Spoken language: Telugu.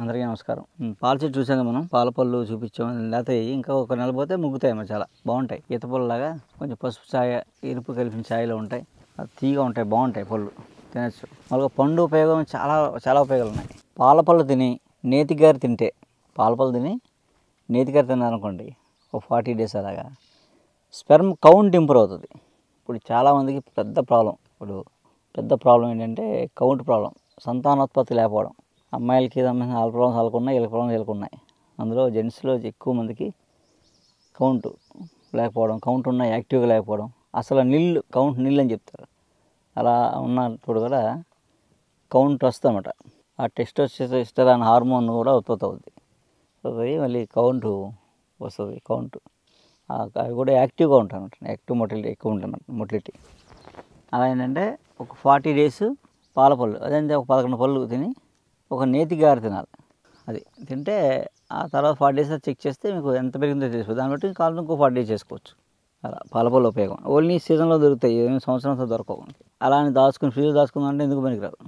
అందరికీ నమస్కారం. పాల చెట్టు చూసాం కదా మనం. పాల పళ్ళు చూపించాం. లేకపోతే ఇంకా ఒక నెల పోతే ముగ్గుతాయి అన్నమాట. చాలా బాగుంటాయి. ఈత పళ్ళలాగా కొంచెం పసుపు ఛాయ, ఎరుపు కలిపిన ఛాయలో ఉంటాయి. అది తీగా ఉంటాయి, బాగుంటాయి పళ్ళు. తినచ్చు. మామూలుగా పండు ఉపయోగం చాలా చాలా ఉపయోగాలు ఉన్నాయి. పాల పళ్ళు తిని నేతిగారి తింటే, పాల పళ్ళు తిని నేతిగారి తిన్నారనుకోండి ఒక 40 days అలాగా స్పెర్మ్ కౌంట్ ఇంప్రూవ్ అవుతుంది. ఇప్పుడు చాలామందికి పెద్ద ప్రాబ్లం ఏంటంటే కౌంట్ ప్రాబ్లం, సంతానోత్పత్తి లేకపోవడం. అమ్మాయిలకి సంబంధించిన వాళ్ళ ప్రాబ్లమ్స్ వాళ్ళకు ఉన్నాయి, వీళ్ళ ప్రాబ్లమ్స్ వీళ్ళకు ఉన్నాయి. అందులో జెంట్స్లో ఎక్కువ మందికి కౌంట్ లేకపోవడం, కౌంట్ ఉన్న యాక్టివ్గా లేకపోవడం, అసలు కౌంట్ నిల్ అని చెప్తారు. అలా ఉన్నప్పుడు కూడా కౌంట్ వస్తుంది అన్నమాట. ఆ టెస్టోస్టెరాన్ హార్మోన్ కూడా ఉత్పత్తి అవుతుంది. మళ్ళీ కౌంట్ వస్తుంది. అవి కూడా యాక్టివ్గా ఉంటాయి అన్నమాట. యాక్టివ్ మొటిలిటీ ఎక్కువ ఉంటుంది అన్నమాట. మొటిలిటీ అలా ఏంటంటే ఒక 40 days పాల పళ్ళు, అదంటే ఒక 11 పళ్ళు తిని ఒక నేతి గారి తినాలి. అది తింటే ఆ తర్వాత 40 days చెక్ చేస్తే మీకు ఎంత పెరిగిందో తెలుసు. దాన్ని బట్టి కాలం ఇంకో 40 days చేసుకోవచ్చు. అలా పాలపళ్ళు ఉపయోగం ఓన్లీ సీజన్లో దొరుకుతాయి, ఏమి సంవత్సరంతో దొరకవు. అలా అని ఫ్రీజు దాచుకుందామంటే ఎందుకు పనికిరాదు.